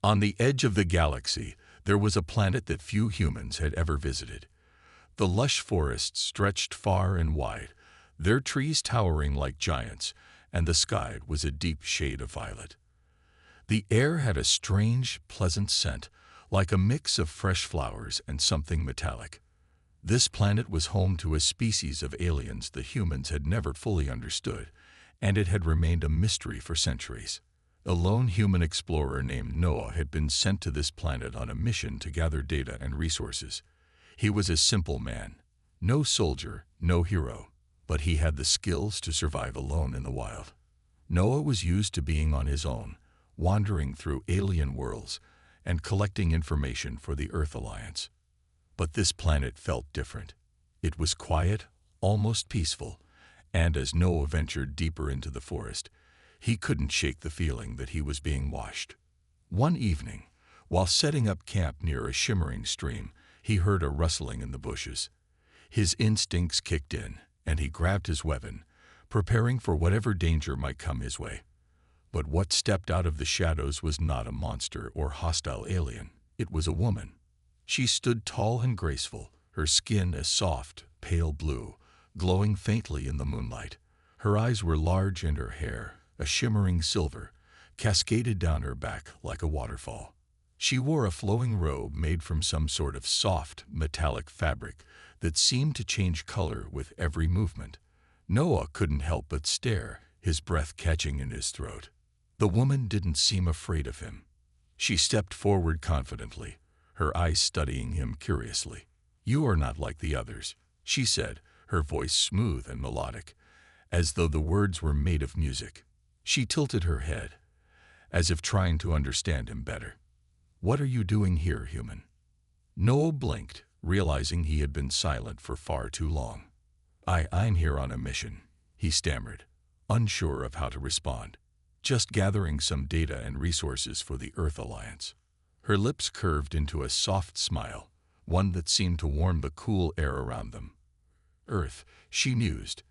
On the edge of the galaxy, there was a planet that few humans had ever visited. The lush forests stretched far and wide, their trees towering like giants, and the sky was a deep shade of violet. The air had a strange, pleasant scent, like a mix of fresh flowers and something metallic. This planet was home to a species of aliens the humans had never fully understood, and it had remained a mystery for centuries. A lone human explorer named Noah had been sent to this planet on a mission to gather data and resources. He was a simple man, no soldier, no hero, but he had the skills to survive alone in the wild. Noah was used to being on his own, wandering through alien worlds and collecting information for the Earth Alliance. But this planet felt different. It was quiet, almost peaceful, and as Noah ventured deeper into the forest, he couldn't shake the feeling that he was being watched. One evening, while setting up camp near a shimmering stream, he heard a rustling in the bushes. His instincts kicked in, and he grabbed his weapon, preparing for whatever danger might come his way. But what stepped out of the shadows was not a monster or hostile alien. It was a woman. She stood tall and graceful, her skin a soft, pale blue, glowing faintly in the moonlight. Her eyes were large and her hair, a shimmering silver, cascaded down her back like a waterfall. She wore a flowing robe made from some sort of soft, metallic fabric that seemed to change color with every movement. Noah couldn't help but stare, his breath catching in his throat. The woman didn't seem afraid of him. She stepped forward confidently, her eyes studying him curiously. "You are not like the others," she said, her voice smooth and melodic, as though the words were made of music. She tilted her head, as if trying to understand him better. "What are you doing here, human?" Noah blinked, realizing he had been silent for far too long. I'm here on a mission," he stammered, unsure of how to respond. "Just gathering some data and resources for the Earth Alliance." Her lips curved into a soft smile, one that seemed to warm the cool air around them. "Earth," she mused,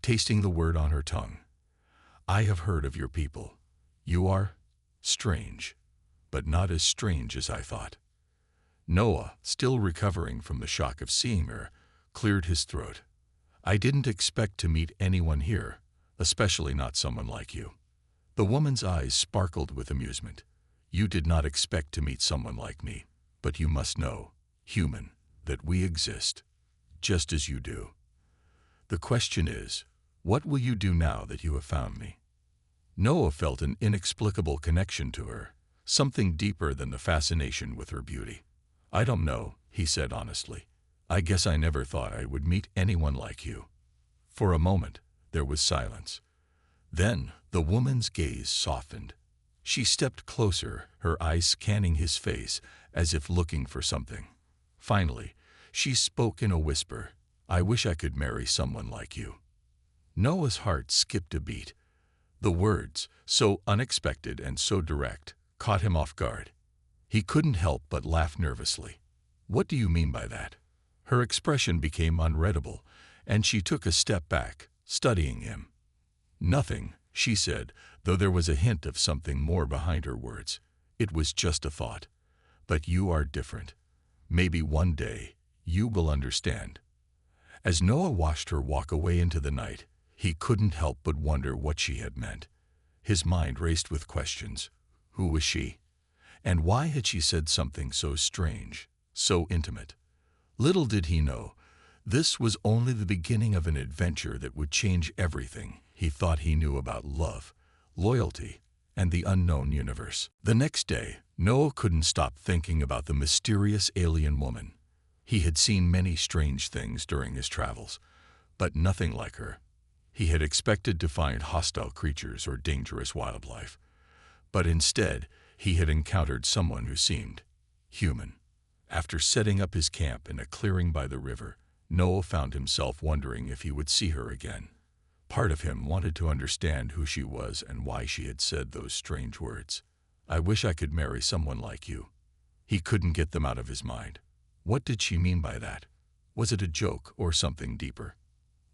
tasting the word on her tongue. "I have heard of your people. You are strange, but not as strange as I thought." Noah, still recovering from the shock of seeing her, cleared his throat. "I didn't expect to meet anyone here, especially not someone like you." The woman's eyes sparkled with amusement. "You did not expect to meet someone like me, but you must know, human, that we exist, just as you do. The question is, what will you do now that you have found me?" Noah felt an inexplicable connection to her, something deeper than the fascination with her beauty. "I don't know," he said honestly. "I guess I never thought I would meet anyone like you." For a moment, there was silence. Then the woman's gaze softened. She stepped closer, her eyes scanning his face as if looking for something. Finally, she spoke in a whisper, "I wish I could marry someone like you." Noah's heart skipped a beat. The words, so unexpected and so direct, caught him off guard. He couldn't help but laugh nervously. "What do you mean by that?" Her expression became unreadable, and she took a step back, studying him. "Nothing," she said, though there was a hint of something more behind her words. "It was just a thought. But you are different. Maybe one day you will understand." As Noah watched her walk away into the night, he couldn't help but wonder what she had meant. His mind raced with questions. Who was she? And why had she said something so strange, so intimate? Little did he know, this was only the beginning of an adventure that would change everything he thought he knew about love, loyalty, and the unknown universe. The next day, Noah couldn't stop thinking about the mysterious alien woman. He had seen many strange things during his travels, but nothing like her. He had expected to find hostile creatures or dangerous wildlife, but instead, he had encountered someone who seemed human. After setting up his camp in a clearing by the river, Noah found himself wondering if he would see her again. Part of him wanted to understand who she was and why she had said those strange words. "I wish I could marry someone like you." He couldn't get them out of his mind. What did she mean by that? Was it a joke or something deeper?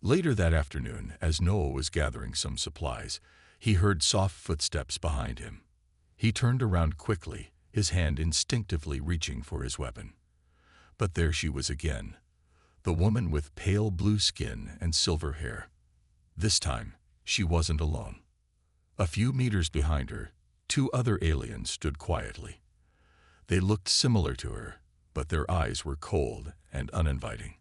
Later that afternoon, as Noah was gathering some supplies, he heard soft footsteps behind him. He turned around quickly, his hand instinctively reaching for his weapon. But there she was again, the woman with pale blue skin and silver hair. This time, she wasn't alone. A few meters behind her, two other aliens stood quietly. They looked similar to her, but their eyes were cold and uninviting.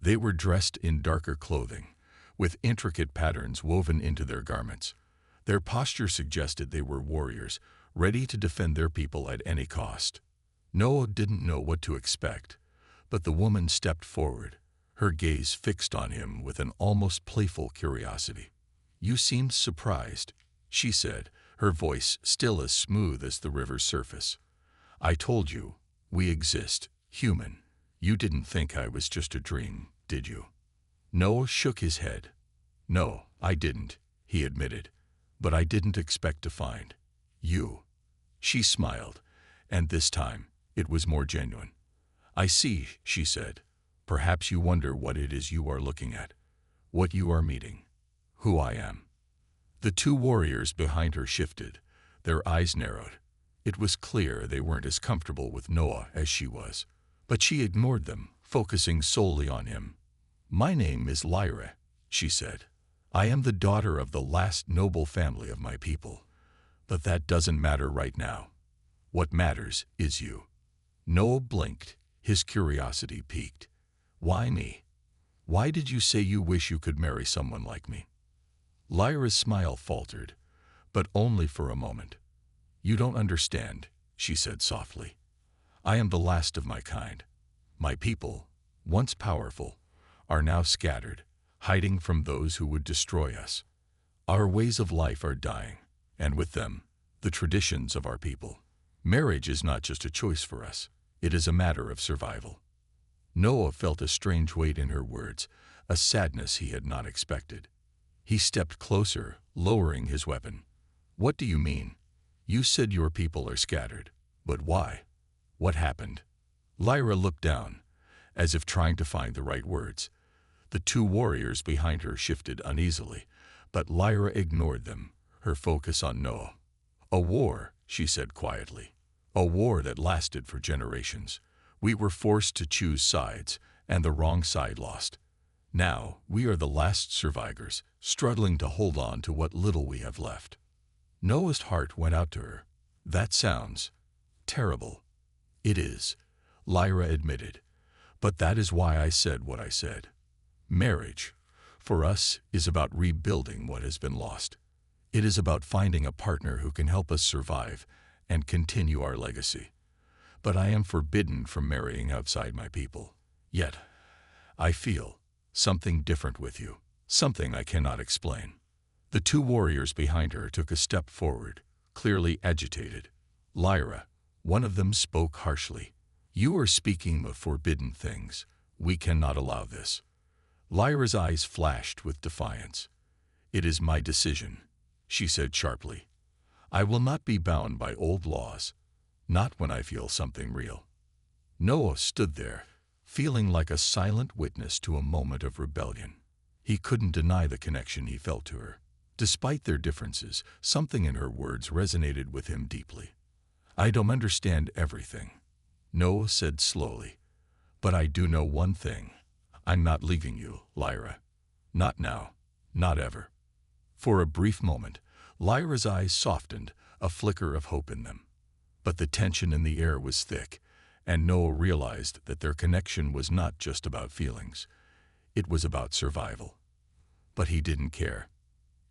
They were dressed in darker clothing, with intricate patterns woven into their garments. Their posture suggested they were warriors, ready to defend their people at any cost. Noah didn't know what to expect, but the woman stepped forward, her gaze fixed on him with an almost playful curiosity. "You seemed surprised," she said, her voice still as smooth as the river's surface. "I told you, we exist, human. You didn't think I was just a dream, did you?" Noah shook his head. "No, I didn't," he admitted. "But I didn't expect to find you." She smiled, and this time it was more genuine. "I see," she said. "Perhaps you wonder what it is you are looking at, what you are meeting, who I am." The two warriors behind her shifted, their eyes narrowed. It was clear they weren't as comfortable with Noah as she was, but she ignored them, focusing solely on him. "My name is Lyra," she said. "I am the daughter of the last noble family of my people. But that doesn't matter right now. What matters is you." Noah blinked, his curiosity piqued. "Why me? Why did you say you wish you could marry someone like me?" Lyra's smile faltered, but only for a moment. "You don't understand," she said softly. "I am the last of my kind. My people, once powerful, are now scattered, hiding from those who would destroy us. Our ways of life are dying, and with them, the traditions of our people. Marriage is not just a choice for us, it is a matter of survival." Noah felt a strange weight in her words, a sadness he had not expected. He stepped closer, lowering his weapon. "What do you mean? You said your people are scattered, but why? What happened?" Lyra looked down, as if trying to find the right words. The two warriors behind her shifted uneasily, but Lyra ignored them, her focus on Noah. "A war," she said quietly. "A war that lasted for generations. We were forced to choose sides, and the wrong side lost. Now, we are the last survivors, struggling to hold on to what little we have left." Noah's heart went out to her. "That sounds terrible." "It is," Lyra admitted. "But that is why I said what I said. Marriage, for us, is about rebuilding what has been lost. It is about finding a partner who can help us survive and continue our legacy. But I am forbidden from marrying outside my people. Yet, I feel something different with you, something I cannot explain." The two warriors behind her took a step forward, clearly agitated. "Lyra," one of them spoke harshly, "you are speaking of forbidden things. We cannot allow this." Lyra's eyes flashed with defiance. "It is my decision," she said sharply. "I will not be bound by old laws, not when I feel something real." Noah stood there, feeling like a silent witness to a moment of rebellion. He couldn't deny the connection he felt to her. Despite their differences, something in her words resonated with him deeply. "I don't understand everything," Noah said slowly, "but I do know one thing. I'm not leaving you, Lyra. Not now, not ever." For a brief moment, Lyra's eyes softened, a flicker of hope in them. But the tension in the air was thick, and Noah realized that their connection was not just about feelings. It was about survival. But he didn't care.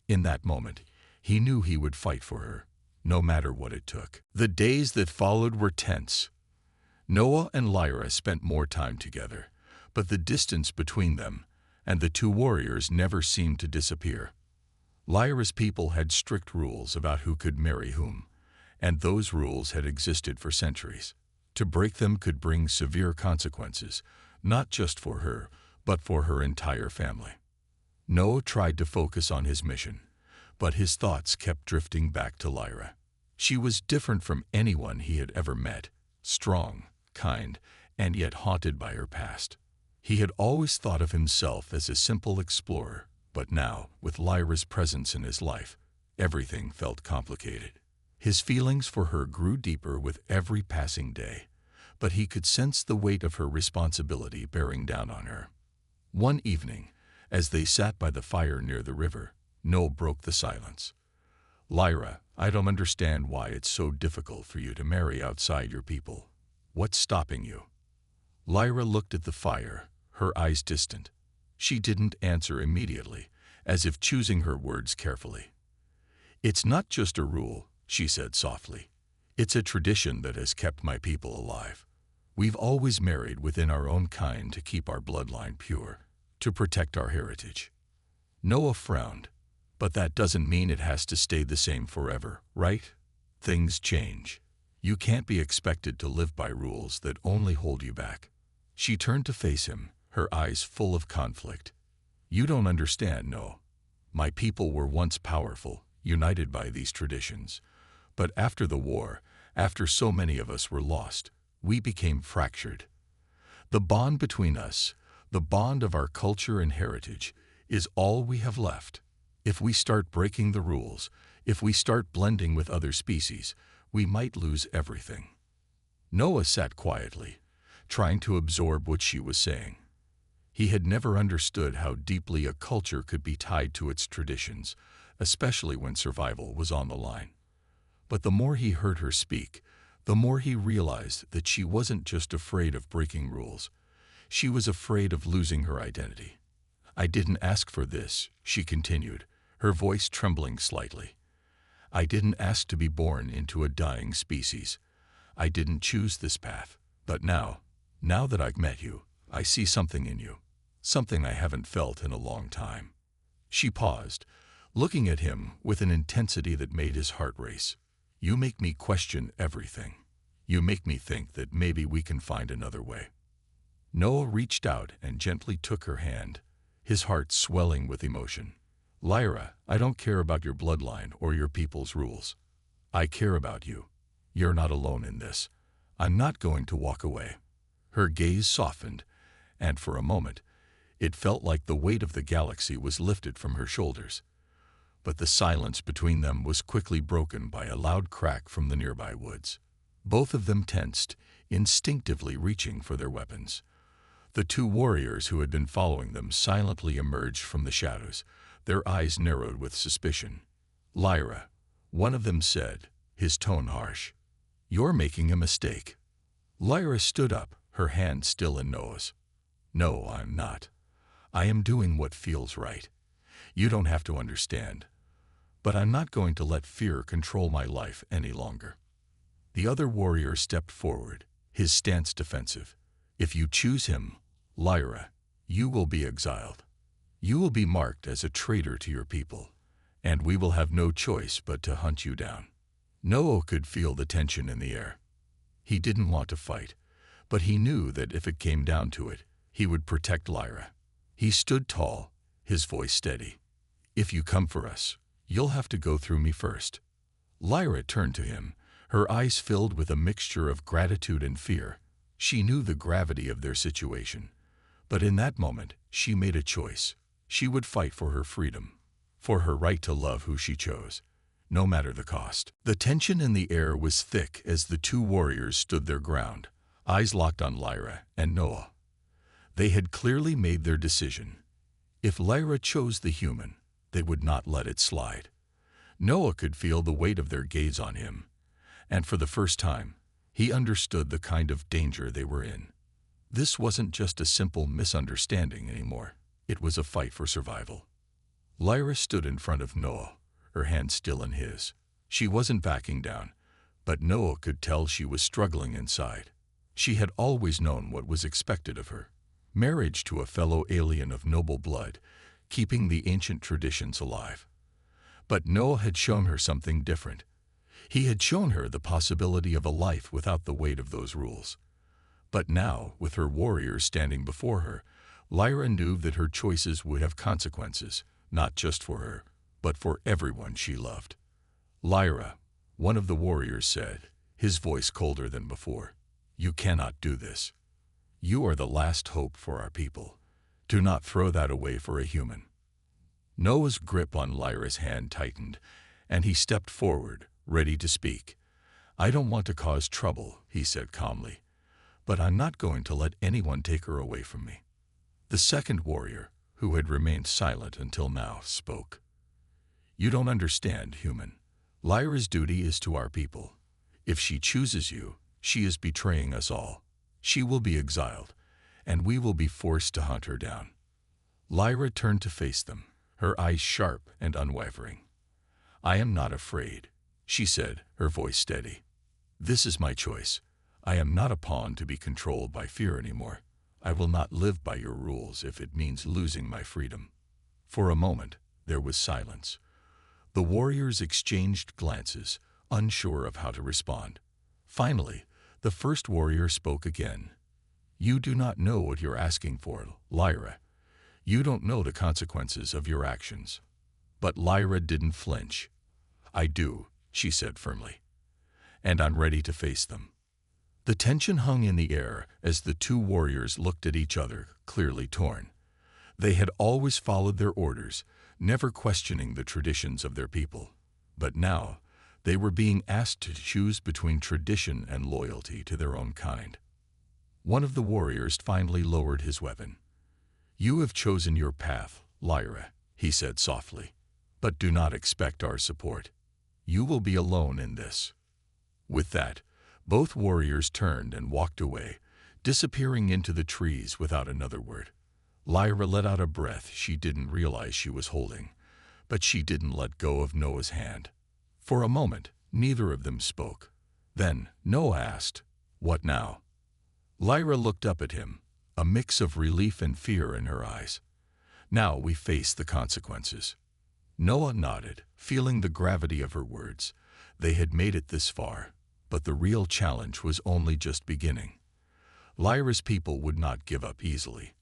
In that moment, he knew he would fight for her, no matter what it took. The days that followed were tense. Noah and Lyra spent more time together, but the distance between them and the two warriors never seemed to disappear. Lyra's people had strict rules about who could marry whom, and those rules had existed for centuries. To break them could bring severe consequences, not just for her, but for her entire family. Noah tried to focus on his mission, but his thoughts kept drifting back to Lyra. She was different from anyone he had ever met, strong, kind, and yet haunted by her past. He had always thought of himself as a simple explorer, but now, with Lyra's presence in his life, everything felt complicated. His feelings for her grew deeper with every passing day, but he could sense the weight of her responsibility bearing down on her. One evening, as they sat by the fire near the river, Noah broke the silence. "Lyra, I don't understand why it's so difficult for you to marry outside your people. What's stopping you?" Lyra looked at the fire, her eyes distant. She didn't answer immediately, as if choosing her words carefully. "It's not just a rule," she said softly. "It's a tradition that has kept my people alive. We've always married within our own kind to keep our bloodline pure, to protect our heritage." Noah frowned. "But that doesn't mean it has to stay the same forever, right? Things change. You can't be expected to live by rules that only hold you back." She turned to face him, her eyes full of conflict. "You don't understand, Noah. My people were once powerful, united by these traditions. But after the war, after so many of us were lost, we became fractured. The bond between us, the bond of our culture and heritage, is all we have left. If we start breaking the rules, if we start blending with other species, we might lose everything." Noah sat quietly, trying to absorb what she was saying. He had never understood how deeply a culture could be tied to its traditions, especially when survival was on the line. But the more he heard her speak, the more he realized that she wasn't just afraid of breaking rules. She was afraid of losing her identity. "I didn't ask for this," she continued, her voice trembling slightly. "I didn't ask to be born into a dying species. I didn't choose this path. But now that I've met you, I see something in you, something I haven't felt in a long time." She paused, looking at him with an intensity that made his heart race. "You make me question everything. You make me think that maybe we can find another way." Noah reached out and gently took her hand, his heart swelling with emotion. "Lyra, I don't care about your bloodline or your people's rules. I care about you. You're not alone in this. I'm not going to walk away." Her gaze softened, and for a moment, it felt like the weight of the galaxy was lifted from her shoulders. But the silence between them was quickly broken by a loud crack from the nearby woods. Both of them tensed, instinctively reaching for their weapons. The two warriors who had been following them silently emerged from the shadows, their eyes narrowed with suspicion. "Lyra," one of them said, his tone harsh, "you're making a mistake." Lyra stood up, her hand still in Noah's. "No, I'm not. I am doing what feels right. You don't have to understand. But I'm not going to let fear control my life any longer." The other warrior stepped forward, his stance defensive. "If you choose him, Lyra, you will be exiled. You will be marked as a traitor to your people, and we will have no choice but to hunt you down." Noah could feel the tension in the air. He didn't want to fight, but he knew that if it came down to it, he would protect Lyra. He stood tall, his voice steady. "If you come for us, you'll have to go through me first." Lyra turned to him, her eyes filled with a mixture of gratitude and fear. She knew the gravity of their situation, but in that moment, she made a choice. She would fight for her freedom, for her right to love who she chose, no matter the cost. The tension in the air was thick as the two warriors stood their ground, eyes locked on Lyra and Noah. They had clearly made their decision. If Lyra chose the human, they would not let it slide. Noah could feel the weight of their gaze on him, and for the first time, he understood the kind of danger they were in. This wasn't just a simple misunderstanding anymore. It was a fight for survival. Lyra stood in front of Noah, her hand still in his. She wasn't backing down, but Noah could tell she was struggling inside. She had always known what was expected of her. Marriage to a fellow alien of noble blood, keeping the ancient traditions alive. But Noah had shown her something different. He had shown her the possibility of a life without the weight of those rules. But now, with her warriors standing before her, Lyra knew that her choices would have consequences, not just for her, but for everyone she loved. "Lyra," one of the warriors said, his voice colder than before, "you cannot do this. You are the last hope for our people. Do not throw that away for a human." Noah's grip on Lyra's hand tightened, and he stepped forward, ready to speak. "I don't want to cause trouble," he said calmly, "but I'm not going to let anyone take her away from me." The second warrior, who had remained silent until now, spoke. "You don't understand, human. Lyra's duty is to our people. If she chooses you, she is betraying us all. She will be exiled, and we will be forced to hunt her down." Lyra turned to face them, her eyes sharp and unwavering. "I am not afraid," she said, her voice steady. "This is my choice. I am not a pawn to be controlled by fear anymore. I will not live by your rules if it means losing my freedom." For a moment, there was silence. The warriors exchanged glances, unsure of how to respond. Finally, the first warrior spoke again. "You do not know what you're asking for, Lyra. You don't know the consequences of your actions." But Lyra didn't flinch. "I do," she said firmly, "and I'm ready to face them." The tension hung in the air as the two warriors looked at each other, clearly torn. They had always followed their orders, never questioning the traditions of their people. But now, they were being asked to choose between tradition and loyalty to their own kind. One of the warriors finally lowered his weapon. "You have chosen your path, Lyra," he said softly, "but do not expect our support. You will be alone in this." With that, both warriors turned and walked away, disappearing into the trees without another word. Lyra let out a breath she didn't realize she was holding, but she didn't let go of Noah's hand. For a moment, neither of them spoke. Then Noah asked, "What now?" Lyra looked up at him, a mix of relief and fear in her eyes. "Now we face the consequences." Noah nodded, feeling the gravity of her words. They had made it this far, but the real challenge was only just beginning. Lyra's people would not give up easily,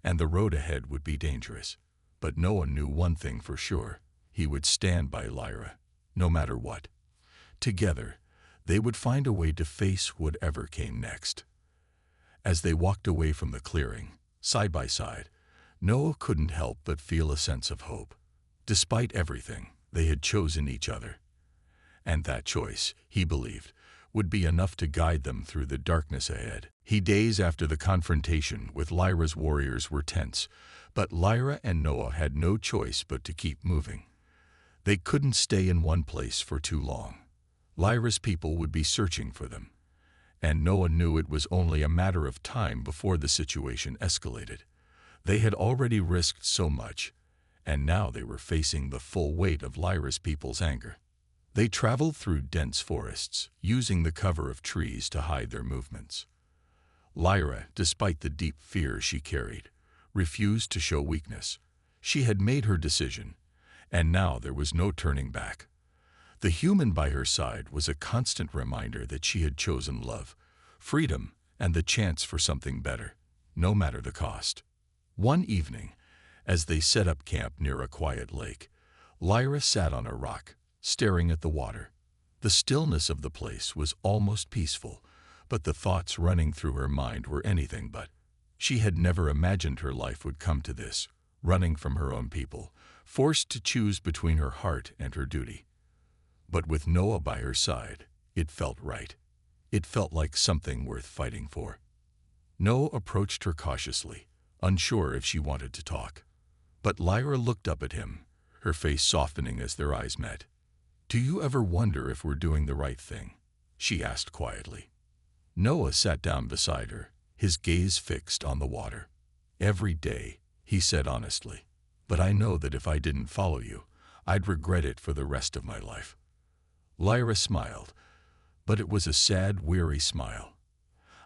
and the road ahead would be dangerous. But Noah knew one thing for sure: he would stand by Lyra, no matter what. Together, they would find a way to face whatever came next. As they walked away from the clearing, side by side, Noah couldn't help but feel a sense of hope. Despite everything, they had chosen each other. And that choice, he believed, would be enough to guide them through the darkness ahead. Days after the confrontation with Lyra's warriors were tense, but Lyra and Noah had no choice but to keep moving. They couldn't stay in one place for too long. Lyra's people would be searching for them, and Noah knew it was only a matter of time before the situation escalated. They had already risked so much, and now they were facing the full weight of Lyra's people's anger. They traveled through dense forests, using the cover of trees to hide their movements. Lyra, despite the deep fear she carried, refused to show weakness. She had made her decision, and now there was no turning back. The human by her side was a constant reminder that she had chosen love, freedom, and the chance for something better, no matter the cost. One evening, as they set up camp near a quiet lake, Lyra sat on a rock, staring at the water. The stillness of the place was almost peaceful, but the thoughts running through her mind were anything but. She had never imagined her life would come to this, running from her own people, forced to choose between her heart and her duty. But with Noah by her side, it felt right. It felt like something worth fighting for. Noah approached her cautiously, unsure if she wanted to talk. But Lyra looked up at him, her face softening as their eyes met. "Do you ever wonder if we're doing the right thing?" she asked quietly. Noah sat down beside her, his gaze fixed on the water. "Every day," he said honestly, "but I know that if I didn't follow you, I'd regret it for the rest of my life." Lyra smiled, but it was a sad, weary smile.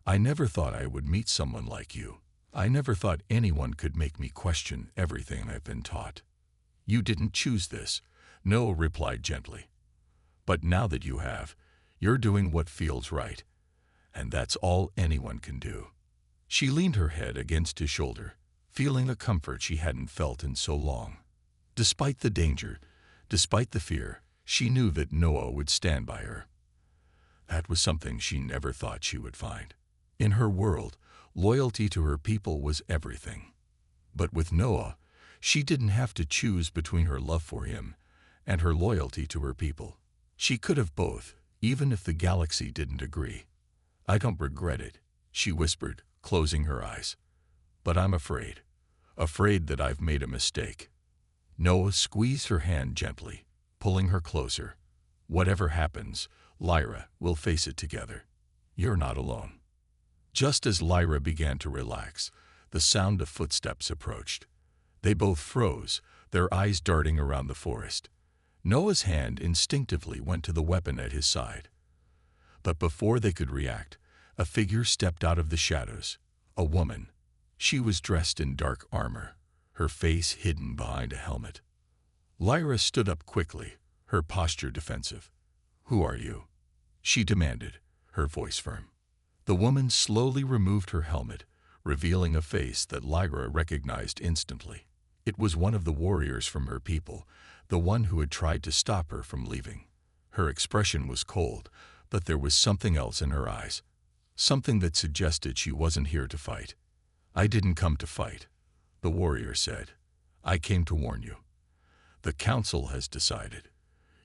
"I never thought I would meet someone like you. I never thought anyone could make me question everything I've been taught." "You didn't choose this," Noah replied gently. "But now that you have, you're doing what feels right, and that's all anyone can do." She leaned her head against his shoulder, feeling a comfort she hadn't felt in so long. Despite the danger, despite the fear, she knew that Noah would stand by her. That was something she never thought she would find. In her world, loyalty to her people was everything. But with Noah, she didn't have to choose between her love for him and her loyalty to her people. She could have both, even if the galaxy didn't agree. I don't regret it, she whispered, closing her eyes. But I'm afraid. Afraid that I've made a mistake. Noah squeezed her hand gently, pulling her closer. Whatever happens, Lyra, we'll face it together. You're not alone. Just as Lyra began to relax, the sound of footsteps approached. They both froze, their eyes darting around the forest. Noah's hand instinctively went to the weapon at his side. But before they could react, a figure stepped out of the shadows. A woman. She was dressed in dark armor, her face hidden behind a helmet. Lyra stood up quickly, her posture defensive. "Who are you?" she demanded, her voice firm. The woman slowly removed her helmet, revealing a face that Lyra recognized instantly. It was one of the warriors from her people, the one who had tried to stop her from leaving. Her expression was cold, but there was something else in her eyes. Something that suggested she wasn't here to fight. "I didn't come to fight," the warrior said. "I came to warn you. The council has decided.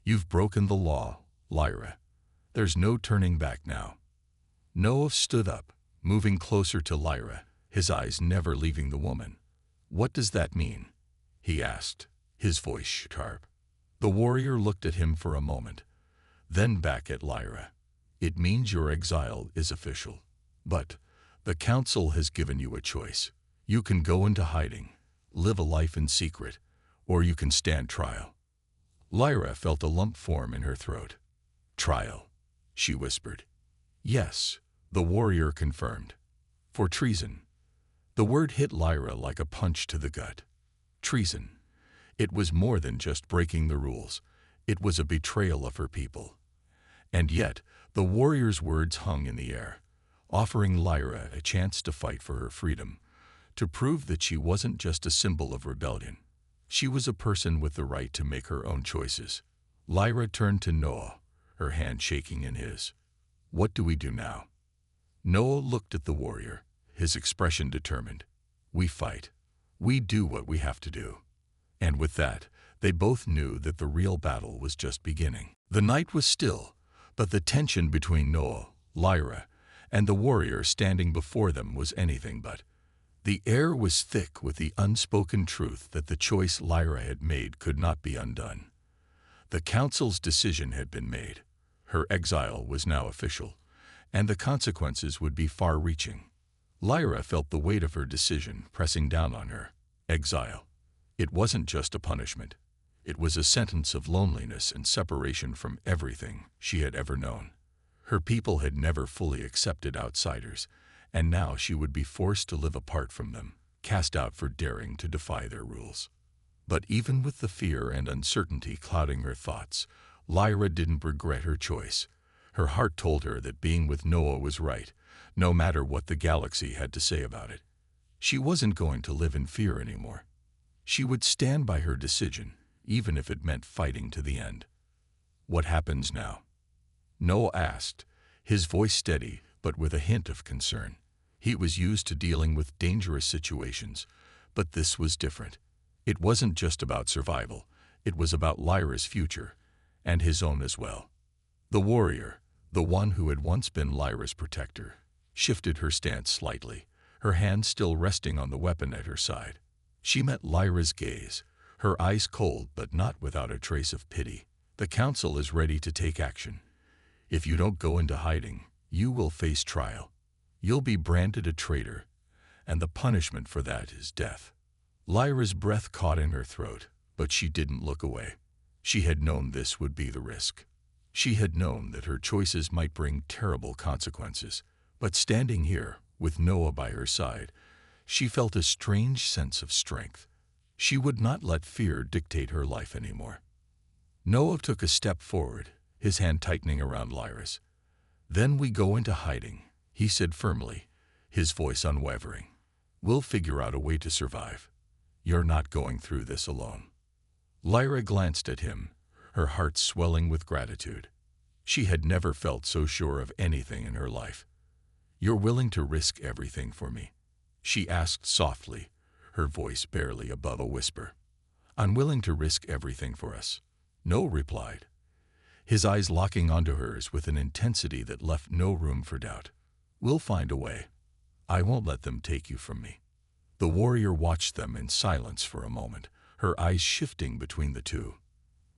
You've broken the law, Lyra. There's no turning back now." Noah stood up, moving closer to Lyra, his eyes never leaving the woman. "What does that mean?" he asked, his voice sharp. The warrior looked at him for a moment, then back at Lyra. "It means your exile is official. But the council has given you a choice. You can go into hiding, live a life in secret, or you can stand trial." Lyra felt a lump form in her throat. "Trial," she whispered. "Yes," the warrior confirmed. "For treason." The word hit Lyra like a punch to the gut. Treason. It was more than just breaking the rules. It was a betrayal of her people. And yet, the warrior's words hung in the air, offering Lyra a chance to fight for her freedom, to prove that she wasn't just a symbol of rebellion. She was a person with the right to make her own choices. Lyra turned to Noah, her hand shaking in his. "What do we do now?" Noah looked at the warrior, his expression determined. "We fight. We do what we have to do." And with that, they both knew that the real battle was just beginning. The night was still, but the tension between Noah, Lyra, and the warrior standing before them was anything but. The air was thick with the unspoken truth that the choice Lyra had made could not be undone. The council's decision had been made. Her exile was now official, and the consequences would be far-reaching. Lyra felt the weight of her decision pressing down on her. Exile. It wasn't just a punishment. It was a sentence of loneliness and separation from everything she had ever known. Her people had never fully accepted outsiders, and now she would be forced to live apart from them, cast out for daring to defy their rules. But even with the fear and uncertainty clouding her thoughts, Lyra didn't regret her choice. Her heart told her that being with Noah was right, no matter what the galaxy had to say about it. She wasn't going to live in fear anymore. She would stand by her decision, even if it meant fighting to the end. "What happens now?" Noah asked, his voice steady but with a hint of concern. He was used to dealing with dangerous situations, but this was different. It wasn't just about survival, it was about Lyra's future, and his own as well. The warrior, the one who had once been Lyra's protector, shifted her stance slightly, her hand still resting on the weapon at her side. She met Lyra's gaze, her eyes cold but not without a trace of pity. "The council is ready to take action. If you don't go into hiding, you will face trial. You'll be branded a traitor, and the punishment for that is death." Lyra's breath caught in her throat, but she didn't look away. She had known this would be the risk. She had known that her choices might bring terrible consequences, but standing here, with Noah by her side, she felt a strange sense of strength. She would not let fear dictate her life anymore. Noah took a step forward, his hand tightening around Lyra's. "Then we go into hiding," he said firmly, his voice unwavering. "We'll figure out a way to survive. You're not going through this alone." Lyra glanced at him, her heart swelling with gratitude. She had never felt so sure of anything in her life. "You're willing to risk everything for me?" she asked softly, her voice barely above a whisper. "I'm willing to risk everything for us," Noah replied, his eyes locking onto hers with an intensity that left no room for doubt. "We'll find a way. I won't let them take you from me." The warrior watched them in silence for a moment, her eyes shifting between the two.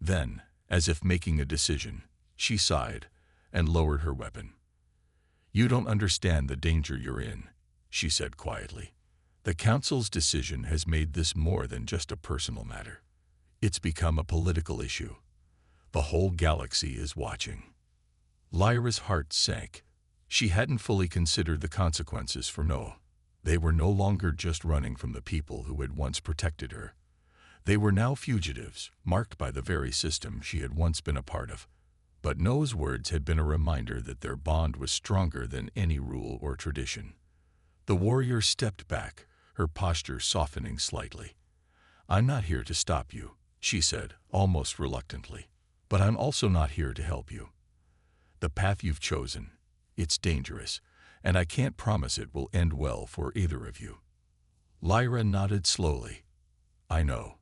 Then, as if making a decision, she sighed and lowered her weapon. "You don't understand the danger you're in," she said quietly. "The Council's decision has made this more than just a personal matter. It's become a political issue. The whole galaxy is watching." Lyra's heart sank. She hadn't fully considered the consequences for Noah. They were no longer just running from the people who had once protected her. They were now fugitives, marked by the very system she had once been a part of. But Noah's words had been a reminder that their bond was stronger than any rule or tradition. The warrior stepped back, her posture softening slightly. "I'm not here to stop you," she said, almost reluctantly. "But I'm also not here to help you. The path you've chosen, it's dangerous, and I can't promise it will end well for either of you." Lyra nodded slowly. "I know,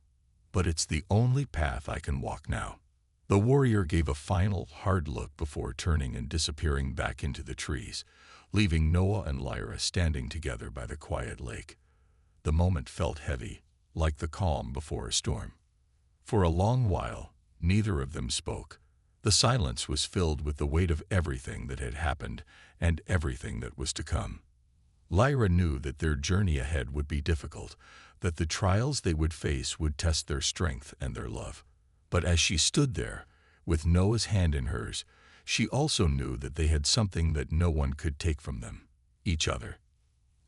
but it's the only path I can walk now." The warrior gave a final, hard look before turning and disappearing back into the trees, leaving Noah and Lyra standing together by the quiet lake. The moment felt heavy, like the calm before a storm. For a long while, neither of them spoke. The silence was filled with the weight of everything that had happened and everything that was to come. Lyra knew that their journey ahead would be difficult, that the trials they would face would test their strength and their love. But as she stood there, with Noah's hand in hers, she also knew that they had something that no one could take from them: each other.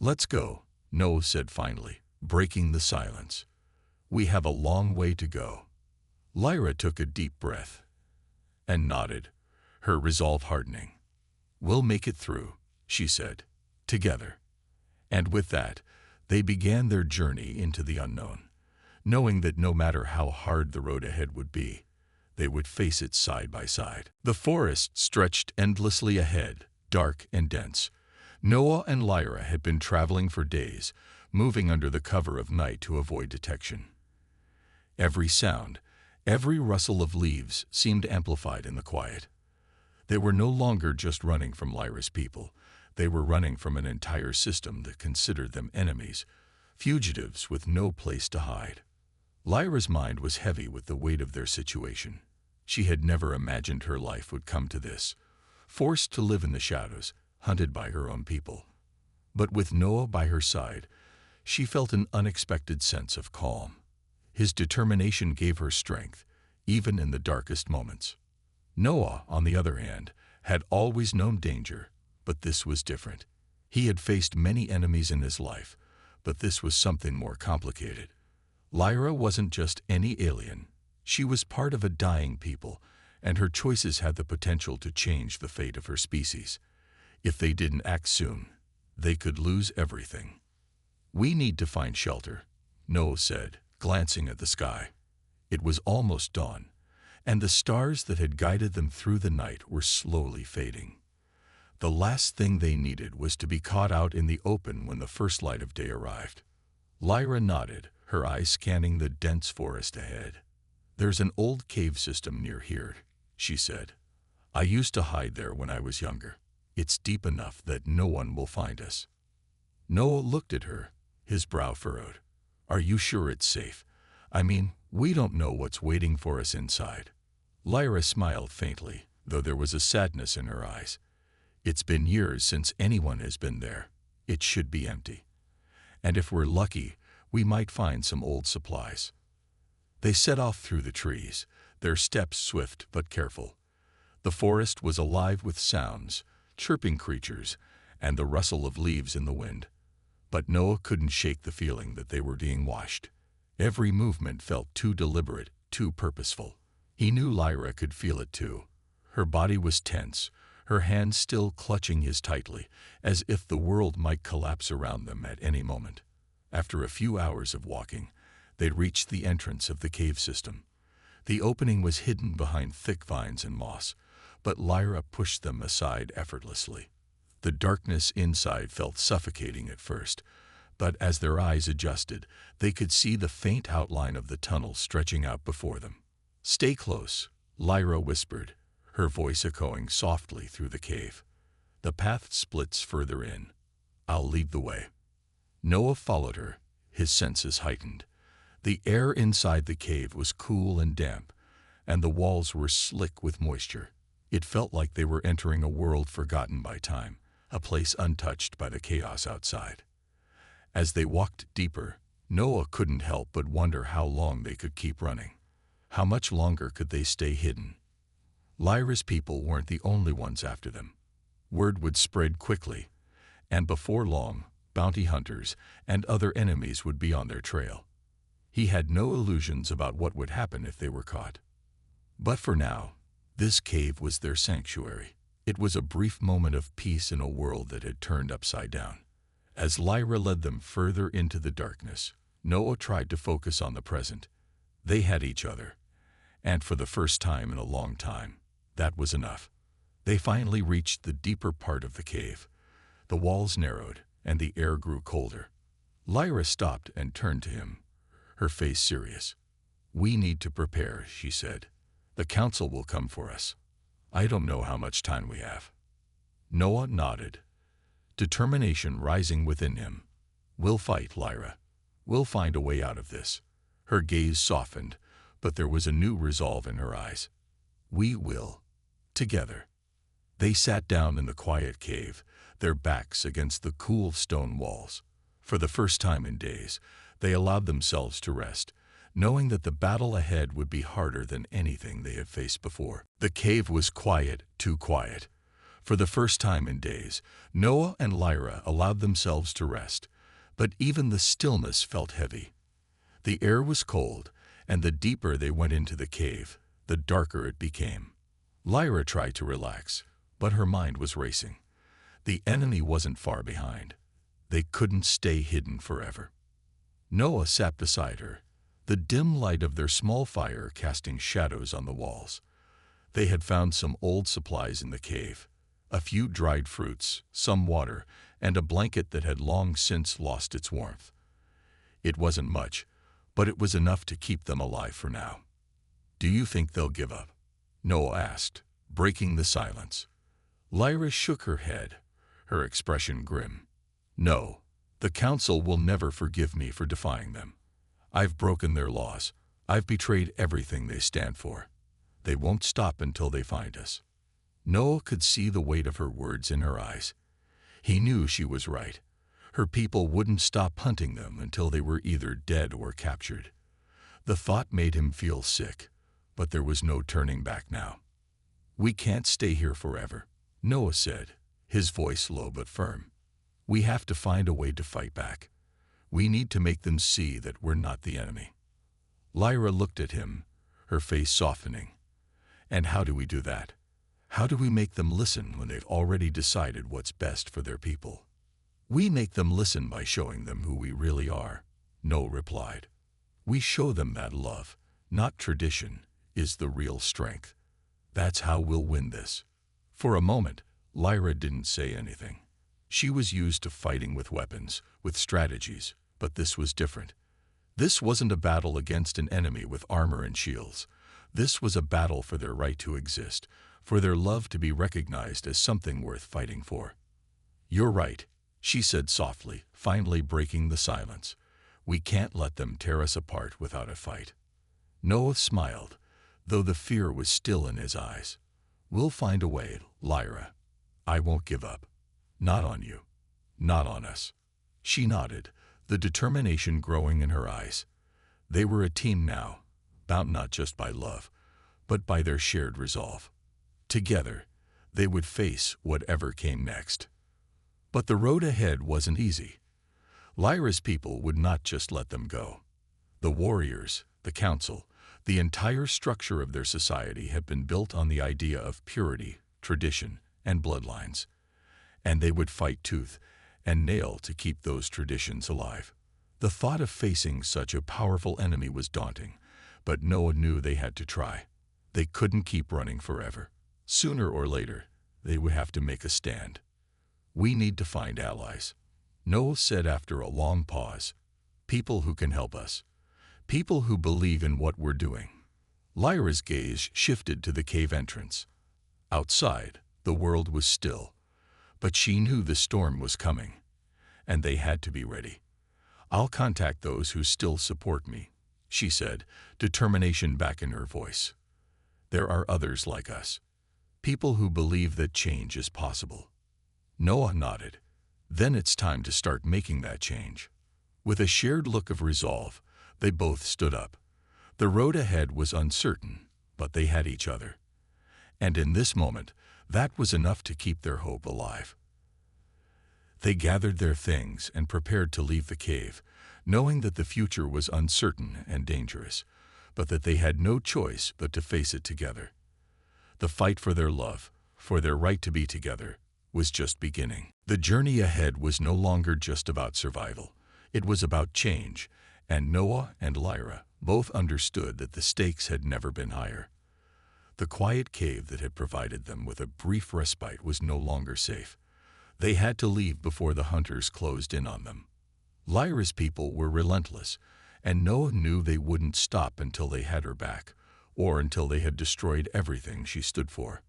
"Let's go," Noah said finally, breaking the silence. "We have a long way to go." Lyra took a deep breath and nodded, her resolve hardening. "We'll make it through," she said, "together." And with that, they began their journey into the unknown, knowing that no matter how hard the road ahead would be, they would face it side by side. The forest stretched endlessly ahead, dark and dense. Noah and Lyra had been traveling for days, moving under the cover of night to avoid detection. Every sound, every rustle of leaves seemed amplified in the quiet. They were no longer just running from Lyra's people. They were running from an entire system that considered them enemies, fugitives with no place to hide. Lyra's mind was heavy with the weight of their situation. She had never imagined her life would come to this, forced to live in the shadows, hunted by her own people. But with Noah by her side, she felt an unexpected sense of calm. His determination gave her strength, even in the darkest moments. Noah, on the other hand, had always known danger, but this was different. He had faced many enemies in his life, but this was something more complicated. Lyra wasn't just any alien. She was part of a dying people, and her choices had the potential to change the fate of her species. If they didn't act soon, they could lose everything. "We need to find shelter," Noah said, glancing at the sky. It was almost dawn, and the stars that had guided them through the night were slowly fading. The last thing they needed was to be caught out in the open when the first light of day arrived. Lyra nodded, her eyes scanning the dense forest ahead. "There's an old cave system near here," she said. "I used to hide there when I was younger. It's deep enough that no one will find us." Noah looked at her, his brow furrowed. "Are you sure it's safe? I mean, we don't know what's waiting for us inside." Lyra smiled faintly, though there was a sadness in her eyes. "It's been years since anyone has been there. It should be empty. And if we're lucky, we might find some old supplies." They set off through the trees, their steps swift but careful. The forest was alive with sounds, chirping creatures, and the rustle of leaves in the wind. But Noah couldn't shake the feeling that they were being watched. Every movement felt too deliberate, too purposeful. He knew Lyra could feel it too. Her body was tense, her hands still clutching his tightly, as if the world might collapse around them at any moment. After a few hours of walking, they reached the entrance of the cave system. The opening was hidden behind thick vines and moss, but Lyra pushed them aside effortlessly. The darkness inside felt suffocating at first, but as their eyes adjusted, they could see the faint outline of the tunnel stretching out before them. "Stay close," Lyra whispered, her voice echoing softly through the cave. "The path splits further in. I'll lead the way." Noah followed her, his senses heightened. The air inside the cave was cool and damp, and the walls were slick with moisture. It felt like they were entering a world forgotten by time, a place untouched by the chaos outside. As they walked deeper, Noah couldn't help but wonder how long they could keep running. How much longer could they stay hidden? Lyra's people weren't the only ones after them. Word would spread quickly, and before long, bounty hunters and other enemies would be on their trail. He had no illusions about what would happen if they were caught. But for now, this cave was their sanctuary. It was a brief moment of peace in a world that had turned upside down. As Lyra led them further into the darkness, Noah tried to focus on the present. They had each other, and for the first time in a long time, that was enough. They finally reached the deeper part of the cave. The walls narrowed, and the air grew colder. Lyra stopped and turned to him, her face serious. "We need to prepare," she said. "The council will come for us. I don't know how much time we have." Noah nodded, determination rising within him. "We'll fight, Lyra. We'll find a way out of this." Her gaze softened, but there was a new resolve in her eyes. "We will. Together." They sat down in the quiet cave, their backs against the cool stone walls. For the first time in days, they allowed themselves to rest, knowing that the battle ahead would be harder than anything they had faced before. The cave was quiet, too quiet. For the first time in days, Noah and Lyra allowed themselves to rest, but even the stillness felt heavy. The air was cold, and the deeper they went into the cave, the darker it became. Lyra tried to relax, but her mind was racing. The enemy wasn't far behind. They couldn't stay hidden forever. Noah sat beside her, the dim light of their small fire casting shadows on the walls. They had found some old supplies in the cave, a few dried fruits, some water, and a blanket that had long since lost its warmth. It wasn't much, but it was enough to keep them alive for now. "Do you think they'll give up?" Noah asked, breaking the silence. Lyra shook her head, her expression grim. "No, the council will never forgive me for defying them. I've broken their laws. I've betrayed everything they stand for. They won't stop until they find us." Noah could see the weight of her words in her eyes. He knew she was right. Her people wouldn't stop hunting them until they were either dead or captured. The thought made him feel sick, but there was no turning back now. "We can't stay here forever," Noah said, his voice low but firm. "We have to find a way to fight back. We need to make them see that we're not the enemy." Lyra looked at him, her face softening. "And how do we do that? How do we make them listen when they've already decided what's best for their people?" "We make them listen by showing them who we really are," Noah replied. "We show them that love, not tradition, is the real strength. That's how we'll win this." For a moment, Lyra didn't say anything. She was used to fighting with weapons, with strategies, but this was different. This wasn't a battle against an enemy with armor and shields. This was a battle for their right to exist, for their love to be recognized as something worth fighting for. "You're right," she said softly, finally breaking the silence. "We can't let them tear us apart without a fight." Noah smiled, though the fear was still in his eyes. "We'll find a way, Lyra. I won't give up. Not on you. Not on us." She nodded, the determination growing in her eyes. They were a team now, bound not just by love, but by their shared resolve. Together, they would face whatever came next. But the road ahead wasn't easy. Lyra's people would not just let them go. The warriors, the council, the entire structure of their society had been built on the idea of purity, tradition, and bloodlines. And they would fight tooth and nail to keep those traditions alive. The thought of facing such a powerful enemy was daunting, but Noah knew they had to try. They couldn't keep running forever. Sooner or later, they would have to make a stand. "We need to find allies," Noah said after a long pause. "People who can help us. People who believe in what we're doing." Lyra's gaze shifted to the cave entrance. Outside, the world was still, but she knew the storm was coming, and they had to be ready. "I'll contact those who still support me," she said, determination back in her voice. "There are others like us, people who believe that change is possible." Noah nodded. "Then it's time to start making that change." With a shared look of resolve, they both stood up. The road ahead was uncertain, but they had each other. And in this moment, that was enough to keep their hope alive. They gathered their things and prepared to leave the cave, knowing that the future was uncertain and dangerous, but that they had no choice but to face it together. The fight for their love, for their right to be together, was just beginning. The journey ahead was no longer just about survival. It was about change, and Noah and Lyra both understood that the stakes had never been higher. The quiet cave that had provided them with a brief respite was no longer safe. They had to leave before the hunters closed in on them. Lyra's people were relentless, and Noah knew they wouldn't stop until they had her back, or until they had destroyed everything she stood for.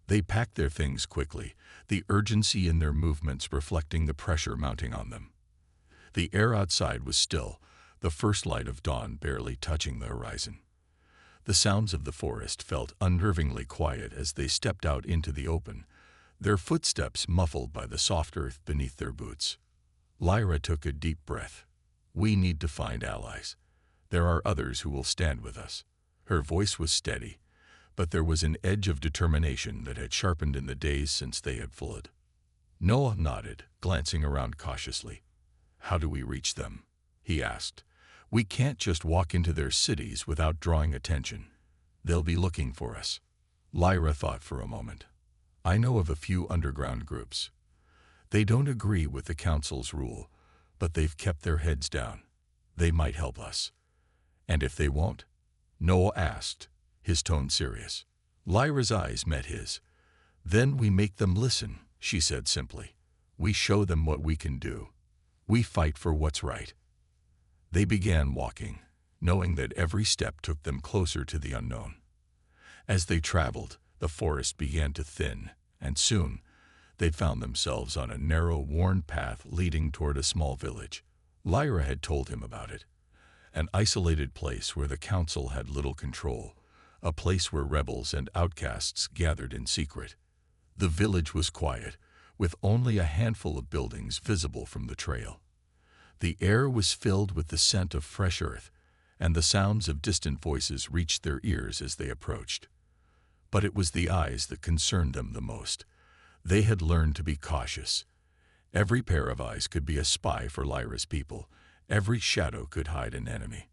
They packed their things quickly, the urgency in their movements reflecting the pressure mounting on them. The air outside was still, the first light of dawn barely touching the horizon. The sounds of the forest felt unnervingly quiet as they stepped out into the open, their footsteps muffled by the soft earth beneath their boots. Lyra took a deep breath. "We need to find allies. There are others who will stand with us." Her voice was steady, but there was an edge of determination that had sharpened in the days since they had fled. Noah nodded, glancing around cautiously. "How do we reach them?" he asked. "We can't just walk into their cities without drawing attention. They'll be looking for us." Lyra thought for a moment. "I know of a few underground groups. They don't agree with the council's rule, but they've kept their heads down. They might help us." "And if they won't?" Noah asked, his tone serious. Lyra's eyes met his. "Then we make them listen," she said simply. "We show them what we can do. We fight for what's right." They began walking, knowing that every step took them closer to the unknown. As they traveled, the forest began to thin, and soon they found themselves on a narrow, worn path leading toward a small village. Lyra had told him about it. An isolated place where the council had little control, a place where rebels and outcasts gathered in secret. The village was quiet, with only a handful of buildings visible from the trail. The air was filled with the scent of fresh earth, and the sounds of distant voices reached their ears as they approached. But it was the eyes that concerned them the most. They had learned to be cautious. Every pair of eyes could be a spy for Lyra's people. Every shadow could hide an enemy.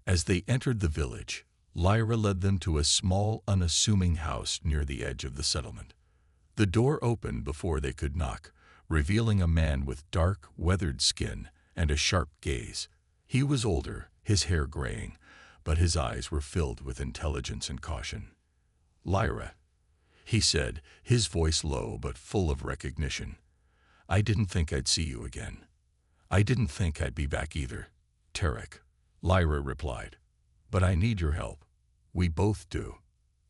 As they entered the village, Lyra led them to a small, unassuming house near the edge of the settlement. The door opened before they could knock, revealing a man with dark, weathered skin and a sharp gaze. He was older, his hair graying, but his eyes were filled with intelligence and caution. "Lyra," he said, his voice low but full of recognition. "I didn't think I'd see you again." "I didn't think I'd be back either, Tarek," Lyra replied. "But I need your help. We both do."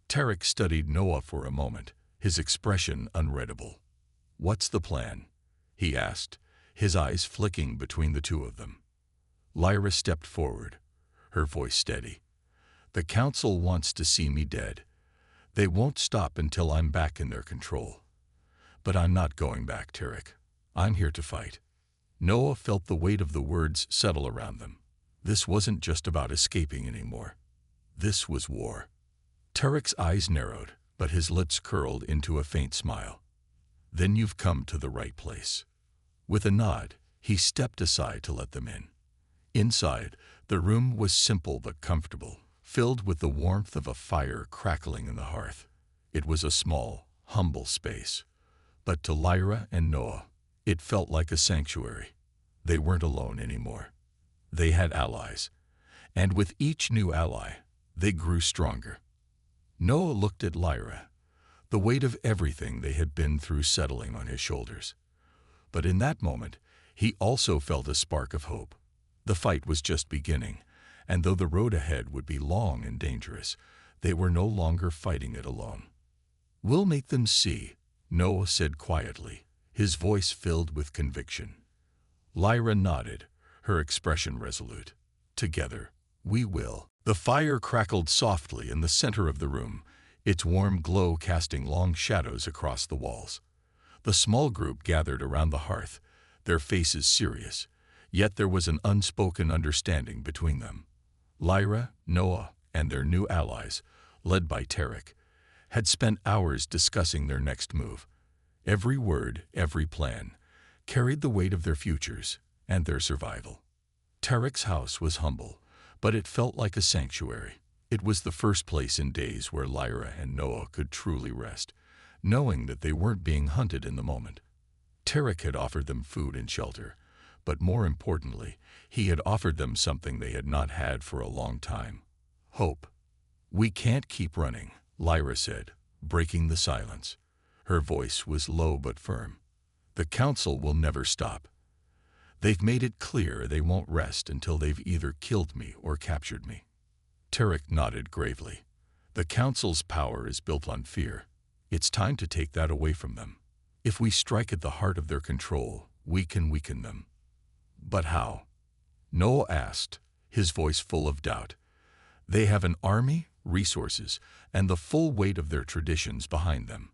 Tarek studied Noah for a moment, his expression unreadable. "What's the plan?" he asked, his eyes flicking between the two of them. Lyra stepped forward, her voice steady. "The council wants to see me dead. They won't stop until I'm back in their control. But I'm not going back, Tarek. I'm here to fight." Noah felt the weight of the words settle around them. This wasn't just about escaping anymore. This was war. Tarek's eyes narrowed, but his lips curled into a faint smile. "Then you've come to the right place." With a nod, he stepped aside to let them in. Inside, the room was simple but comfortable, filled with the warmth of a fire crackling in the hearth. It was a small, humble space. But to Lyra and Noah, it felt like a sanctuary. They weren't alone anymore. They had allies. And with each new ally, they grew stronger. Noah looked at Lyra, the weight of everything they had been through settling on his shoulders. But in that moment, he also felt a spark of hope. The fight was just beginning, and though the road ahead would be long and dangerous, they were no longer fighting it alone. "We'll make them see," Noah said quietly, his voice filled with conviction. Lyra nodded, her expression resolute. "Together, we will." The fire crackled softly in the center of the room, its warm glow casting long shadows across the walls. The small group gathered around the hearth, their faces serious, yet there was an unspoken understanding between them. Lyra, Noah, and their new allies, led by Tarek, had spent hours discussing their next move. Every word, every plan, carried the weight of their futures and their survival. Tarek's house was humble, but it felt like a sanctuary. It was the first place in days where Lyra and Noah could truly rest, knowing that they weren't being hunted in the moment. Tarek had offered them food and shelter, but more importantly, he had offered them something they had not had for a long time: hope. "We can't keep running," Lyra said, breaking the silence. Her voice was low but firm. "The council will never stop. They've made it clear they won't rest until they've either killed me or captured me." Tarek nodded gravely. "The council's power is built on fear. It's time to take that away from them. If we strike at the heart of their control, we can weaken them." "But how?" Noah asked, his voice full of doubt. "They have an army, resources, and the full weight of their traditions behind them.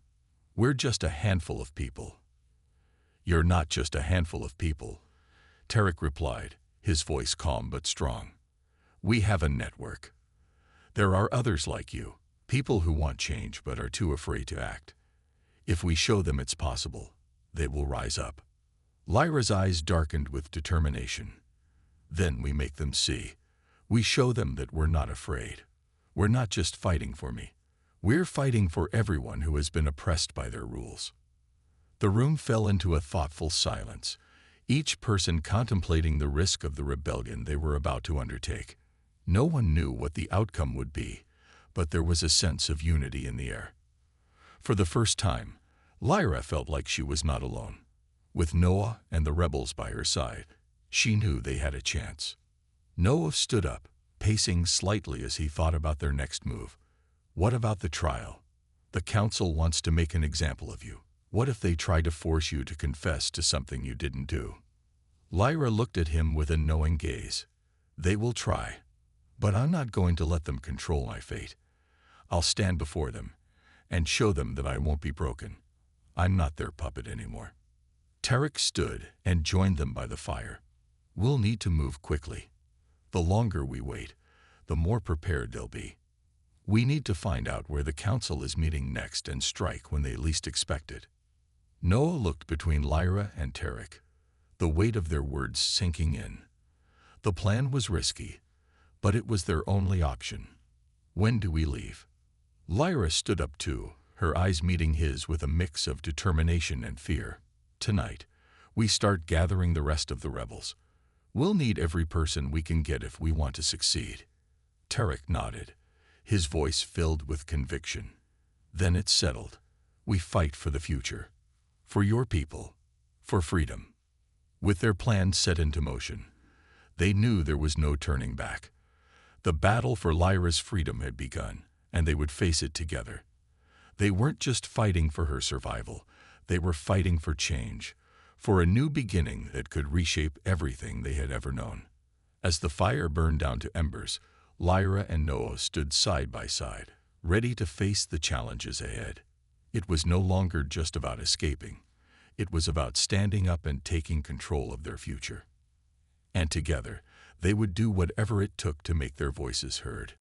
We're just a handful of people." "You're not just a handful of people," Tarek replied, his voice calm but strong. "We have a network. There are others like you, people who want change but are too afraid to act. If we show them it's possible, they will rise up." Lyra's eyes darkened with determination. "Then we make them see. We show them that we're not afraid. We're not just fighting for me. We're fighting for everyone who has been oppressed by their rules." The room fell into a thoughtful silence, each person contemplating the risk of the rebellion they were about to undertake. No one knew what the outcome would be, but there was a sense of unity in the air. For the first time, Lyra felt like she was not alone. With Noah and the rebels by her side, she knew they had a chance. Noah stood up, pacing slightly as he thought about their next move. "What about the trial? The council wants to make an example of you. What if they try to force you to confess to something you didn't do?" Lyra looked at him with a knowing gaze. "They will try, but I'm not going to let them control my fate. I'll stand before them and show them that I won't be broken. I'm not their puppet anymore." Tarek stood and joined them by the fire. "We'll need to move quickly. The longer we wait, the more prepared they'll be. We need to find out where the council is meeting next and strike when they least expect it." Noah looked between Lyra and Tarek, the weight of their words sinking in. The plan was risky, but it was their only option. "When do we leave?" Lyra stood up too, her eyes meeting his with a mix of determination and fear. "Tonight, we start gathering the rest of the rebels. We'll need every person we can get if we want to succeed." Tarek nodded, his voice filled with conviction. "Then it's settled. We fight for the future. For your people. For freedom." With their plans set into motion, they knew there was no turning back. The battle for Lyra's freedom had begun, and they would face it together. They weren't just fighting for her survival, they were fighting for change, for a new beginning that could reshape everything they had ever known. As the fire burned down to embers, Lyra and Noah stood side by side, ready to face the challenges ahead. It was no longer just about escaping. It was about standing up and taking control of their future. And together, they would do whatever it took to make their voices heard.